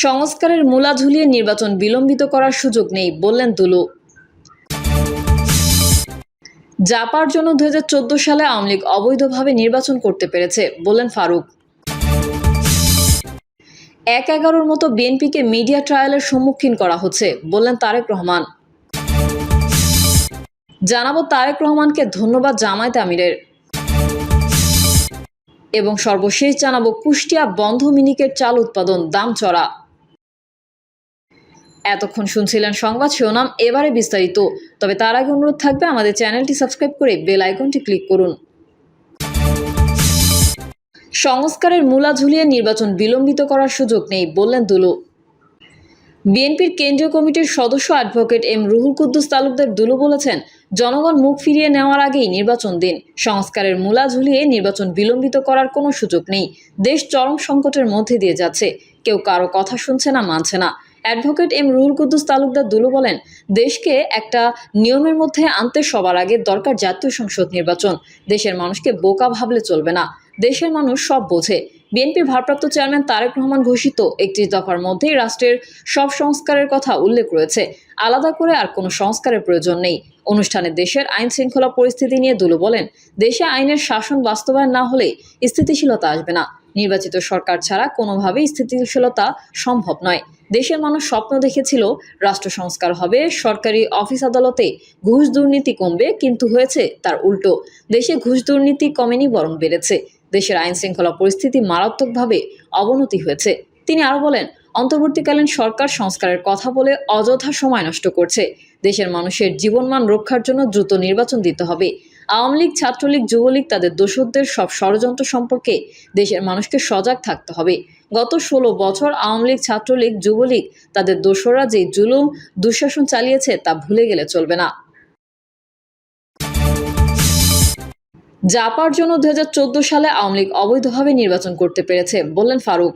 সংস্কারের মূলা ঝুলিয়ে নির্বাচন বিলম্বিত করার সুযোগ নেই বললেন দুলু। জাপার জন্য 2014 সালে আওয়ামী লীগ অবৈধভাবে নির্বাচন করতে পেরেছে বললেন ফারুক। 1-11 মতো বিএনপিকে মিডিয়া ট্রায়ালের সম্মুখীন করা হচ্ছে বললেন তারেক রহমান। জানাবো তারেক রহমানকে ধন্যবাদ জামায়াতে আমিরের। এবং সর্বশেষ জানাবো কুষ্টিয়া বন্ধ মিনিকেট চাল উৎপাদন দাম চড়া। এতক্ষণ শুনছিলেন সংবাদ শিরোনাম, এবারে বিস্তারিত। তবে তার আগে অনুরোধ থাকবে আমাদের চ্যানেলটি সাবস্ক্রাইব করে বেল আইকনটি ক্লিক করুন। সংস্কারের মূলা ঝুলিয়ে নির্বাচন বিলম্বিত করার সুযোগ নেই বললেন দুলু। বিএনপির কেন্দ্রীয় কমিটির সদস্য অ্যাডভোকেট এম রুহুল কুদ্দুস তালুকদার দুলু বলেছেন, জনগণ মুখ ফিরিয়ে নেওয়ার আগেই নির্বাচন দিন। সংস্কারের মূলা ঝুলিয়ে নির্বাচন বিলম্বিত করার কোনো সুযোগ নেই। দেশ চরম সংকটের মধ্যে দিয়ে যাচ্ছে, কেউ কারো কথা শুনছে না, মানছে না। অ্যাডভোকেট এম রুহুল কুদ্দুস তালুকদার দুলু বলেন, দেশকে একটা নিয়মের মধ্যে আনতে সবার আগে দরকার জাতীয় সংসদ নির্বাচন। দেশের মানুষকে বোকা ভাবলে চলবে না, দেশের মানুষ সব বোঝে। বিএনপির ভারপ্রাপ্ত চেয়ারম্যান তারেক রহমান ঘোষিত 31 দফার মধ্যেই রাষ্ট্রের সব সংস্কারের কথা উল্লেখ রয়েছে। আলাদা করে আর কোনো সংস্কারের প্রয়োজন নেই। অনুষ্ঠানে দেশের আইন শৃঙ্খলা পরিস্থিতি নিয়ে দুলু বলেন, দেশে আইনের শাসন বাস্তবায়ন না হলে স্থিতিশীলতা আসবে না। নির্বাচিত সরকার ছাড়া কোনোভাবেই স্থিতিশীলতা সম্ভব নয়। দেশের মানুষ স্বপ্ন দেখেছিল রাষ্ট্র সংস্কার হবে, সরকারি অফিস আদালতে ঘুষ দুর্নীতি কমবে, কিন্তু হয়েছে তার উল্টো। দেশে ঘুষ দুর্নীতি কমেনি, বরং বেড়েছে। দেশের আইন শৃঙ্খলা পরিস্থিতি মারাত্মকভাবে অবনতি হয়েছে। তিনি আরও বলেন, অন্তর্বর্তীকালীন সরকার সংস্কারের কথা বলে অযথা সময় নষ্ট করছে। দেশের মানুষের জীবনমান রক্ষার জন্য দ্রুত নির্বাচন দিতে হবে। আওয়ামী লীগ, ছাত্রলীগ, যুবলীগ তাদের দোসরদের সব ষড়যন্ত্র সম্পর্কে দেশের মানুষকে সজাগ থাকতে হবে। গত 16 বছর আওয়ামী লীগ, ছাত্রলীগ, যুবলীগ তাদের দোসররা যে জুলুম দুঃশাসন চালিয়েছে তা ভুলে গেলে চলবে না। জাপার জন্য 2014 সালে আওয়ামী লীগ অবৈধভাবে নির্বাচন করতে পেরেছে বললেন ফারুক।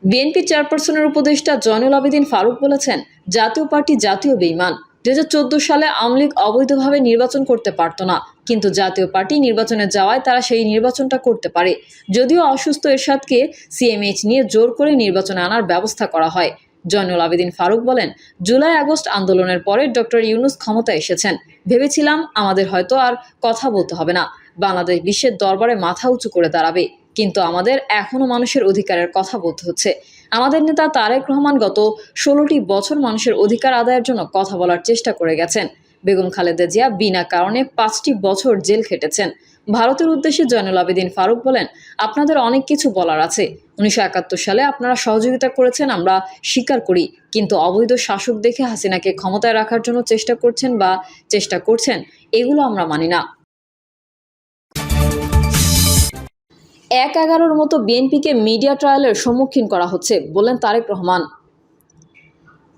বিএনপি চেয়ারপারসনের উপদেষ্টা জয়নুল আবেদিন ফারুক বলেছেন, জাতীয় পার্টি জাতীয় বেঈমান। 2014 সালে আওয়ামী লীগ অবৈধভাবে নির্বাচন করতে পারত না, কিন্তু জাতীয় পার্টি নির্বাচনে যাওয়ায় তারা সেই নির্বাচনটা করতে পারে। যদিও অসুস্থ এরশাদকে সিএমএইচ নিয়ে জোর করে নির্বাচনে আনার ব্যবস্থা করা হয়। জয়নুল আবেদিন ফারুক বলেন, জুলাই-আগস্ট আন্দোলনের পরে ডক্টর ইউনূস ক্ষমতায় এসেছেন। ভেবেছিলাম আমাদের হয়তো আর কথা বলতে হবে না, বাংলাদেশ বিশ্বের দরবারে মাথা উঁচু করে দাঁড়াবে, কিন্তু আমাদের এখনও মানুষের অধিকারের কথা বলতে হচ্ছে। আমাদের নেতা তারেক রহমান গত 16টি বছর মানুষের অধিকার আদায়ের জন্য কথা বলার চেষ্টা করে গেছেন। বেগম খালেদা জিয়া বিনা কারণে 5টি বছর জেল খেটেছেন। ভারতের উদ্দেশ্যে জয়নুল আবেদিন ফারুক বলেন, আপনাদের অনেক কিছু বলার আছে। 1971 সালে আপনারা সহযোগিতা করেছেন, আমরা স্বীকার করি, কিন্তু অবৈধ শাসক দেখে হাসিনাকে ক্ষমতায় রাখার জন্য চেষ্টা করছেন, এগুলো আমরা মানি না। 1-11 মতো বিএনপিকে মিডিয়া ট্রায়ালের সম্মুখীন করা হচ্ছে বললেন তারেক রহমান।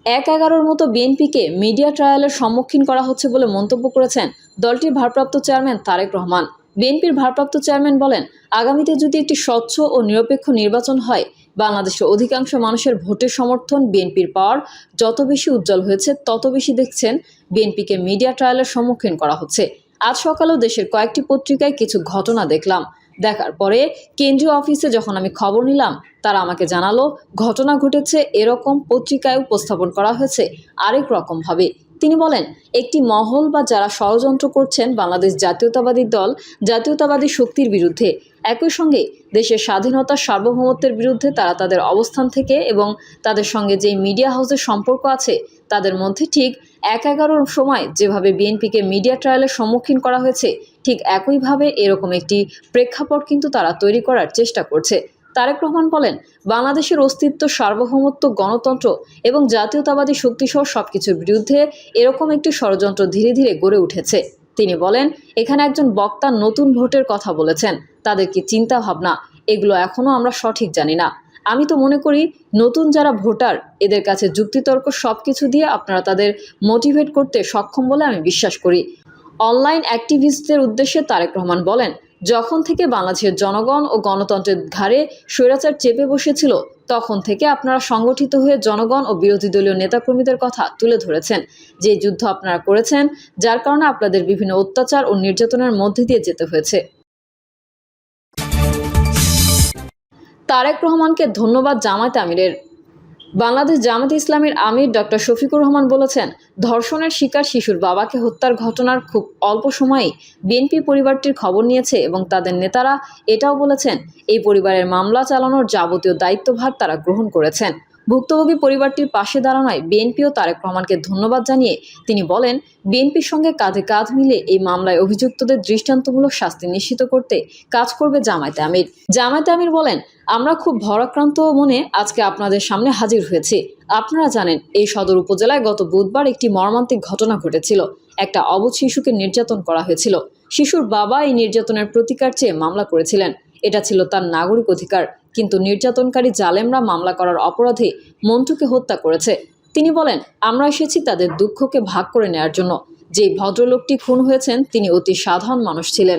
1-11 মতো বিএনপিকে মিডিয়া ট্রায়ালের সম্মুখীন করা হচ্ছে বলে মন্তব্য করেছেন দলটির ভারপ্রাপ্ত চেয়ারম্যান তারেক রহমান। বিএনপির ভারপ্রাপ্ত চেয়ারম্যান বলেন, আগামীতে যদি একটি স্বচ্ছ ও নিরপেক্ষ নির্বাচন হয়, বাংলাদেশের অধিকাংশ মানুষের ভোটের সমর্থন বিএনপির পাওয়ার যত বেশি উজ্জ্বল হয়েছে, তত বেশি দেখছেন বিএনপিকে মিডিয়া ট্রায়ালের সম্মুখীন করা হচ্ছে। আজ সকালেও দেশের কয়েকটি পত্রিকায় কিছু ঘটনা দেখলাম। দেখার পরে কেন্দ্রীয় অফিসে যখন আমি খবর নিলাম, তারা আমাকে জানালো ঘটনা ঘটেছে এরকম, পত্রিকায় উপস্থাপন করা হয়েছে আরেক রকমভাবে। তিনি বলেন, একটি মহল বা যারা ষড়যন্ত্র করছেন বাংলাদেশ জাতীয়তাবাদী দল, জাতীয়তাবাদী শক্তির বিরুদ্ধে, একই সঙ্গে দেশের স্বাধীনতা সার্বভৌমত্বের বিরুদ্ধে, তারা তাদের অবস্থান থেকে এবং তাদের সঙ্গে যে মিডিয়া হাউসের সম্পর্ক আছে তাদের মধ্যে ঠিক 1-11 সময় যেভাবে বিএনপিকে মিডিয়া ট্রায়ালের সম্মুখীন করা হয়েছে, ঠিক একইভাবে এরকম একটি প্রেক্ষাপট কিন্তু তারা তৈরি করার চেষ্টা করছে। তারেক রহমান বলেন, বাংলাদেশের অস্তিত্ব, সার্বভৌমত্ব, গণতন্ত্র এবং জাতীয়তাবাদী শক্তিসহ সবকিছুর বিরুদ্ধে এরকম একটি ষড়যন্ত্র ধীরে ধীরে গড়ে উঠেছে। তিনি বলেন, এখানে একজন বক্তা নতুন ভোটের কথা বলেছেন, তাদের কি চিন্তা ভাবনা, এগুলো এখনও আমরা সঠিক জানি না। আমি তো মনে করি নতুন যারা ভোটার, এদের কাছে যুক্তিতর্ক সবকিছু দিয়ে আপনারা তাদের মোটিভেট করতে সক্ষম বলে আমি বিশ্বাস করি। অনলাইন অ্যাক্টিভিস্টদের উদ্দেশ্যে তারেক রহমান বলেন, যখন থেকে বাংলাদেশের জনগণ ও গণতন্ত্রের ঘাড়ে স্বৈরাচার চেপে বসেছিল, তখন থেকে আপনারা সংগঠিত হয়ে জনগণ ও বিরোধী দলীয় নেতাকর্মীদের কথা তুলে ধরেছেন। যে যুদ্ধ আপনারা করেছেন, যার কারণে আপনাদের বিভিন্ন অত্যাচার ও নির্যাতনের মধ্যে দিয়ে যেতে হয়েছে। তারেক রহমানকে ধন্যবাদ জামায়াতে আমিরের। বাংলাদেশ জামায়াতে ইসলামীর আমির ডক্টর শফিকুর রহমান বলেছেন, ধর্ষণের শিকার শিশুর বাবাকে হত্যার ঘটনার খুব অল্প সময়েই বিএনপি পরিবারটির খবর নিয়েছে এবং তাদের নেতারা এটাও বলেছেন এই পরিবারের মামলা চালানোর যাবতীয় দায়িত্বভার তারা গ্রহণ করেছেন। ভুক্তভোগী পরিবারটির পাশে দাঁড়ানোয় বিএনপি ও তারেক রহমানকে ধন্যবাদ জানিয়ে তিনি বলেন, বিএনপির সঙ্গে কাঁধে কাঁধ মিলে এই মামলায় অভিযুক্তদের দৃষ্টান্তমূলক শাস্তি নিশ্চিত করতে কাজ করবে জামায়াতে আমির। জামায়াতে আমির বলেন, আমরা খুব ভরাক্রান্ত মনে আজকে আপনাদের সামনে হাজির হয়েছি। আপনারা জানেন, এই সদর উপজেলায় গত বুধবার একটি মর্মান্তিক ঘটনা ঘটেছিল। একটা অবুঝ শিশুকে নির্যাতন করা হয়েছিল। শিশুর বাবা এই নির্যাতনের প্রতিকার চেয়ে মামলা করেছিলেন। এটা ছিল তার নাগরিক অধিকার, কিন্তু নির্যাতনকারী জালেমরা মামলা করার অপরাধে মন্টুকে হত্যা করেছে। তিনি বলেন, আমরা এসেছি তাদের দুঃখকে ভাগ করে নেওয়ার জন্য। যেই ভদ্রলোকটি খুন হয়েছেন তিনি অতি সাধারণ মানুষ ছিলেন।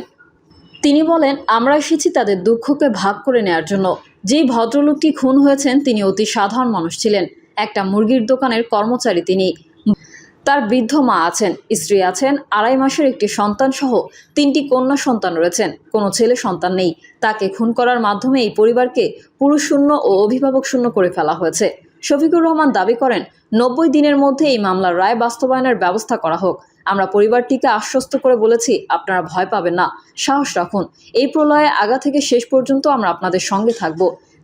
তিনি বলেন, আমরা এসেছি তাদের দুঃখকে ভাগ করে নেওয়ার জন্য। যেই ভদ্রলোকটি খুন হয়েছেন তিনি অতি সাধারণ মানুষ ছিলেন। একটা মুরগির দোকানের কর্মচারী তিনি। তার বৃদ্ধ মা আছেন, স্ত্রী আছেন, 2.5 মাসের একটি সন্তান সহ 3টি কন্যা সন্তান রয়েছেন, কোনো ছেলে সন্তান নেই। তাকে খুন করার মাধ্যমে এই পরিবারকে পুরুষ শূন্য ও অভিভাবক শূন্য করে ফেলা হয়েছে। শফিকুর রহমান দাবি করেন, 90 দিনের মধ্যে এই মামলার রায় বাস্তবায়নের ব্যবস্থা করা হোক। আমরা পরিবারটিকে আশ্বস্ত করে বলেছি, আপনারা ভয় পাবেন না, সাহস রাখুন। এই প্রলয়ে আগা থেকে শেষ পর্যন্ত আমরা আপনাদের সঙ্গে থাকব।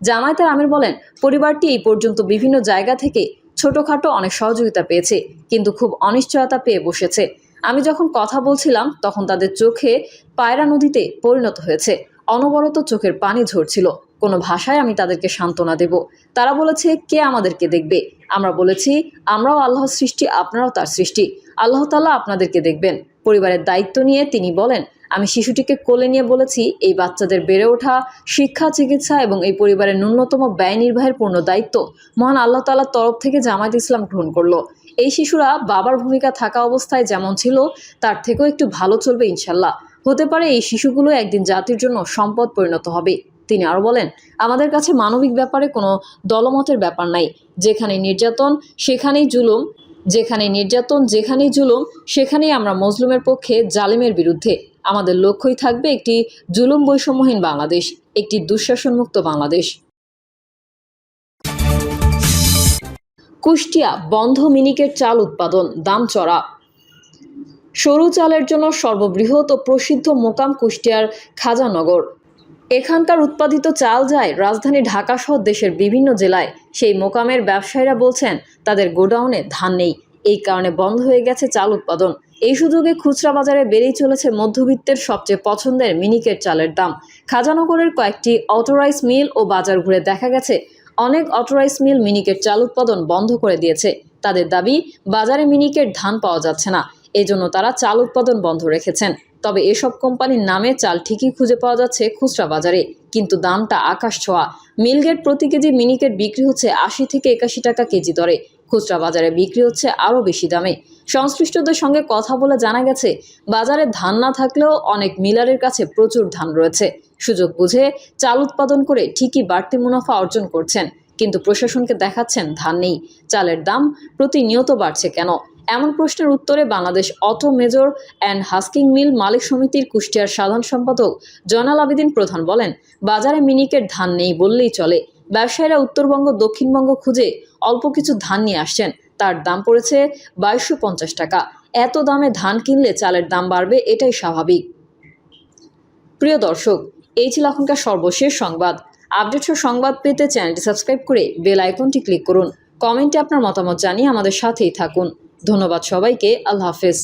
জামায়াতের আমির বলেন, পরিবারটি এই পর্যন্ত বিভিন্ন জায়গা থেকে ছোটখাটো অনেক সহযোগিতা পেয়েছে, কিন্তু খুব অনিশ্চয়তা পেয়ে বসেছে। আমি যখন কথা বলছিলাম তখন তাদের চোখে পায়রা নদীতে পরিণত হয়েছে। অনবরত চোখের পানি ঝরছিল। কোনো ভাষায় আমি তাদেরকে সান্ত্বনা দেব। তারা বলেছে, কে আমাদেরকে দেখবে? আমরা বলেছি, আমরাও আল্লাহর সৃষ্টি, আপনারাও তার সৃষ্টি। আল্লাহ তাআলা আপনাদেরকে দেখবেন। পরিবারের দায়িত্ব নিয়ে তিনি বলেন, আমি শিশুটিকে কোলে নিয়ে বলেছি, এই বাচ্চাদের বেড়ে ওঠা, শিক্ষা, চিকিৎসা এবং এই পরিবারের ন্যূনতম ব্যয় নির্বাহের পূর্ণ দায়িত্ব মহান আল্লাহ তাআলার তরফ থেকে জামায়াতে ইসলাম গ্রহণ করলো। এই শিশুরা বাবার ভূমিকা থাকা অবস্থায় যেমন ছিল তার থেকেও একটু ভালো চলবে ইনশাল্লাহ। হতে পারে এই শিশুগুলো একদিন জাতির জন্য সম্পদ পরিণত হবে। তিনি আরও বলেন, আমাদের কাছে মানবিক ব্যাপারে কোনো দলমতের ব্যাপার নাই। যেখানে নির্যাতন সেখানেই জুলুম, সেখানেই আমরা মজলুমের পক্ষে, জালিমের বিরুদ্ধে। আমাদের লক্ষ্যই থাকবে একটি জুলুম বৈষম্যহীন বাংলাদেশ, একটি দুঃশাসনমুক্ত বাংলাদেশ। কুষ্টিয়া বন্ধ মিনিকেট চাল উৎপাদন, দাম চড়া। সরু চালের জন্য সর্ববৃহৎ ও প্রসিদ্ধ মোকাম কুষ্টিয়ার খাজানগর। এখানকার উৎপাদিত চাল যায় রাজধানী ঢাকা সহ দেশের বিভিন্ন জেলায়। সেই মোকামের ব্যবসায়ীরা বলছেন, তাদের গোডাউনে ধান নেই, এই কারণে বন্ধ হয়ে গেছে চাল উৎপাদন। এই সুযোগে খুচরা বাজারে বেড়েই চলেছে মধ্যবিত্তের সবচেয়ে পছন্দের মিনিকেট চালের দাম। খাজানগরের কয়েকটি অটোরাইস মিল ও বাজার ঘুরে দেখা গেছে, অনেক অটোরাইস মিল মিনিকেট চাল উৎপাদন বন্ধ করে দিয়েছে। তাদের দাবি, বাজারে মিনিকেট ধান পাওয়া যাচ্ছে না, এজন্য তারা চাল উৎপাদন বন্ধ রেখেছেন। তবে এসব কোম্পানির নামে চাল ঠিকই খুঁজে পাওয়া যাচ্ছে খুচরা বাজারে, কিন্তু দামটা আকাশ ছোঁয়া। মিলগেট প্রতি কেজি মিনিকেট বিক্রি হচ্ছে 80 থেকে 81 টাকা কেজি দরে, খুচরা বাজারে বিক্রি হচ্ছে আরও বেশি দামে। সংশ্লিষ্টদের সঙ্গে কথা বলে জানা গেছে, বাজারে ধান না থাকলেও অনেক মিলারের কাছে প্রচুর ধান রয়েছে। সুযোগ বুঝে চাল উৎপাদন করে ঠিকই বাড়তি মুনাফা অর্জন করছেন, কিন্তু প্রশাসনকে দেখাচ্ছেন ধান নেই। চালের দাম প্রতিনিয়ত বাড়ছে কেন? এমন প্রশ্নের উত্তরে Bangladesh auto major and husking mill মালিক সমিতির কুষ্টিয়ার সাধারণ সম্পাদক জয়নাল আবেদিন প্রধান বলেন, বাজারে মিনিকেট ধান নেই বললেই চলে। ব্যবসায়ীরা উত্তরবঙ্গ, দক্ষিণবঙ্গ খুঁজে অল্প কিছু ধান নিয়ে আসছেন, তার দাম পড়েছে 2250 টাকা। এত দামে ধান কিনলে চালের দাম বাড়বে, এটাই স্বাভাবিক। প্রিয় দর্শক, এই ছিল এখনকার সর্বশেষ সংবাদ। আপডেট সংবাদ পেতে চ্যানেলটি সাবস্ক্রাইব করে বেল আইকনটি ক্লিক করুন। কমেন্টে আপনার মতামত জানিয়ে আমাদের সাথেই থাকুন। ধন্যবাদ সবাইকে। আল্লাহ হাফেজ।